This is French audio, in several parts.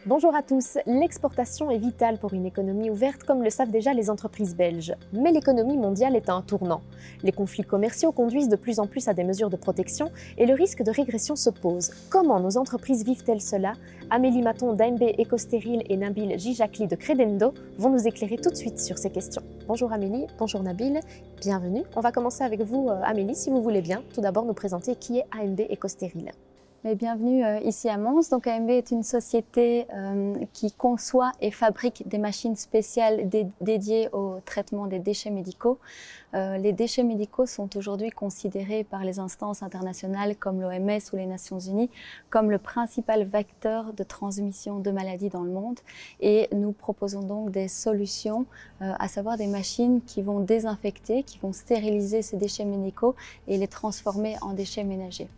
Bonjour à tous. L'exportation est vitale pour une économie ouverte, comme le savent déjà les entreprises belges. Mais l'économie mondiale est à un tournant. Les conflits commerciaux conduisent de plus en plus à des mesures de protection et le risque de régression se pose. Comment nos entreprises vivent-elles cela? Amélie Maton d'AMB Ecostérile et Nabil Gijakli de Credendo vont nous éclairer tout de suite sur ces questions. Bonjour Amélie, bonjour Nabil, bienvenue. On va commencer avec vous Amélie, si vous voulez bien. Tout d'abord nous présenter qui est AMB Ecostérile. Bienvenue ici à Mons. Donc AMB est une société qui conçoit et fabrique des machines spéciales dédiées au traitement des déchets médicaux. Les déchets médicaux sont aujourd'hui considérés par les instances internationales comme l'OMS ou les Nations Unies comme le principal vecteur de transmission de maladies dans le monde. Et nous proposons donc des solutions, à savoir des machines qui vont désinfecter, qui vont stériliser ces déchets médicaux et les transformer en déchets ménagers.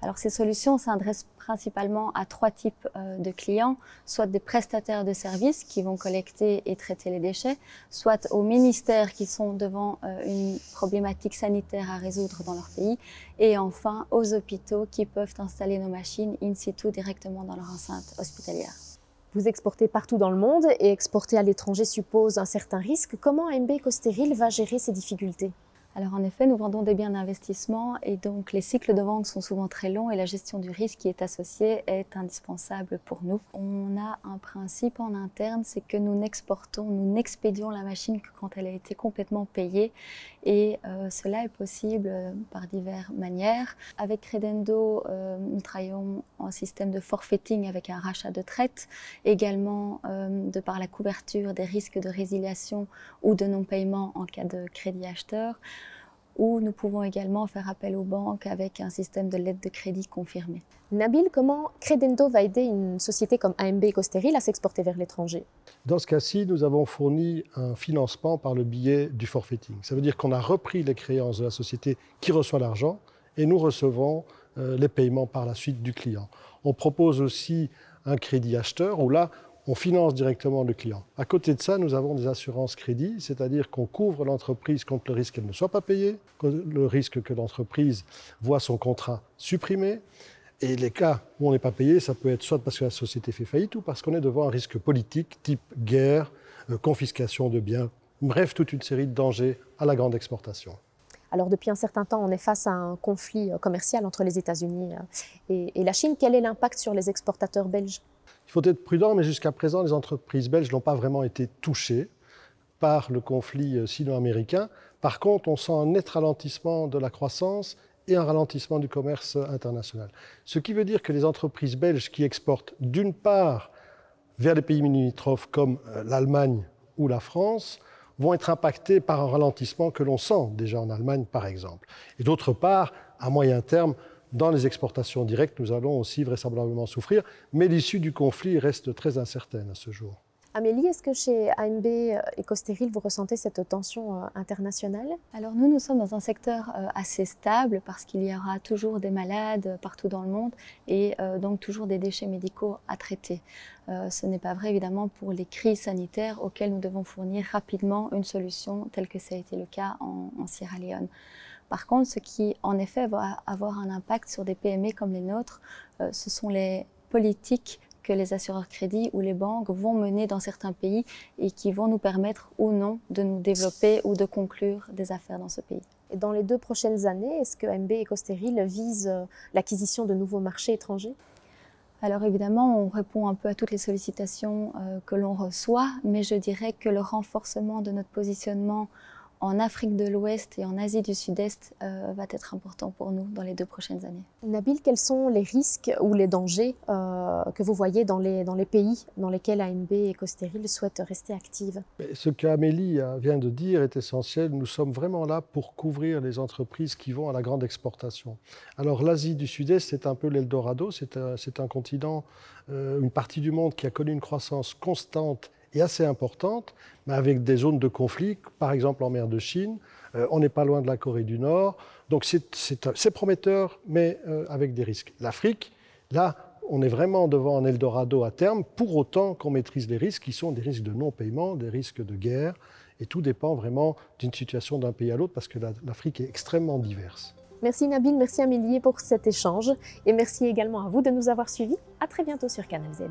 Alors ces solutions s'adressent principalement à trois types de clients, soit des prestataires de services qui vont collecter et traiter les déchets, soit aux ministères qui sont devant une problématique sanitaire à résoudre dans leur pays, et enfin aux hôpitaux qui peuvent installer nos machines in situ directement dans leur enceinte hospitalière. Vous exportez partout dans le monde et exporter à l'étranger suppose un certain risque. Comment AMB Ecostérile va gérer ces difficultés ? Alors en effet, nous vendons des biens d'investissement et donc les cycles de vente sont souvent très longs et la gestion du risque qui est associée est indispensable pour nous. On a un principe en interne, c'est que nous n'expédions la machine que quand elle a été complètement payée et cela est possible par diverses manières. Avec Credendo, nous travaillons en système de forfaiting avec un rachat de traite, également de par la couverture des risques de résiliation ou de non-paiement en cas de crédit acheteur, où nous pouvons également faire appel aux banques avec un système de lettre de crédit confirmé. Nabil, comment Credendo va aider une société comme AMB Ecostérile à s'exporter vers l'étranger? Dans ce cas-ci, nous avons fourni un financement par le biais du forfaiting. Ça veut dire qu'on a repris les créances de la société qui reçoit l'argent et nous recevons les paiements par la suite du client. On propose aussi un crédit acheteur où là, on finance directement le client. À côté de ça, nous avons des assurances crédit, c'est-à-dire qu'on couvre l'entreprise contre le risque qu'elle ne soit pas payée, le risque que l'entreprise voit son contrat supprimé. Et les cas où on n'est pas payé, ça peut être soit parce que la société fait faillite ou parce qu'on est devant un risque politique type guerre, confiscation de biens, bref, toute une série de dangers à la grande exportation. Alors depuis un certain temps, on est face à un conflit commercial entre les États-Unis et la Chine. Quel est l'impact sur les exportateurs belges ? Il faut être prudent, mais jusqu'à présent, les entreprises belges n'ont pas vraiment été touchées par le conflit sino-américain. Par contre, on sent un net ralentissement de la croissance et un ralentissement du commerce international. Ce qui veut dire que les entreprises belges qui exportent d'une part vers les pays limitrophes comme l'Allemagne ou la France vont être impactées par un ralentissement que l'on sent déjà en Allemagne, par exemple. Et d'autre part, à moyen terme, dans les exportations directes, nous allons aussi vraisemblablement souffrir, mais l'issue du conflit reste très incertaine à ce jour. Amélie, est-ce que chez AMB Ecostérile, vous ressentez cette tension internationale? Alors nous sommes dans un secteur assez stable parce qu'il y aura toujours des malades partout dans le monde et donc toujours des déchets médicaux à traiter. Ce n'est pas vrai évidemment pour les crises sanitaires auxquelles nous devons fournir rapidement une solution telle que ça a été le cas en Sierra Leone. Par contre, ce qui, en effet, va avoir un impact sur des PME comme les nôtres, ce sont les politiques que les assureurs crédits ou les banques vont mener dans certains pays et qui vont nous permettre ou non de nous développer ou de conclure des affaires dans ce pays. Et dans les 2 prochaines années, est-ce que AMB Ecostérile vise l'acquisition de nouveaux marchés étrangers? Alors évidemment, on répond un peu à toutes les sollicitations que l'on reçoit, mais je dirais que le renforcement de notre positionnement en Afrique de l'Ouest et en Asie du Sud-Est va être important pour nous dans les 2 prochaines années. Nabil, quels sont les risques ou les dangers que vous voyez dans les pays dans lesquels AMB Ecostérile souhaite rester active? Ce qu'Amélie vient de dire est essentiel. Nous sommes vraiment là pour couvrir les entreprises qui vont à la grande exportation. Alors l'Asie du Sud-Est, c'est un peu l'Eldorado, c'est un continent, une partie du monde qui a connu une croissance constante et assez importante, mais avec des zones de conflit, par exemple en mer de Chine, on n'est pas loin de la Corée du Nord, donc c'est prometteur, mais avec des risques. L'Afrique, là, on est vraiment devant un Eldorado à terme, pour autant qu'on maîtrise les risques qui sont des risques de non-paiement, des risques de guerre Et tout dépend vraiment d'une situation d'un pays à l'autre parce que l'Afrique est extrêmement diverse. Merci Nabil, merci Amélie pour cet échange et merci également à vous de nous avoir suivis. À très bientôt sur Canal Z.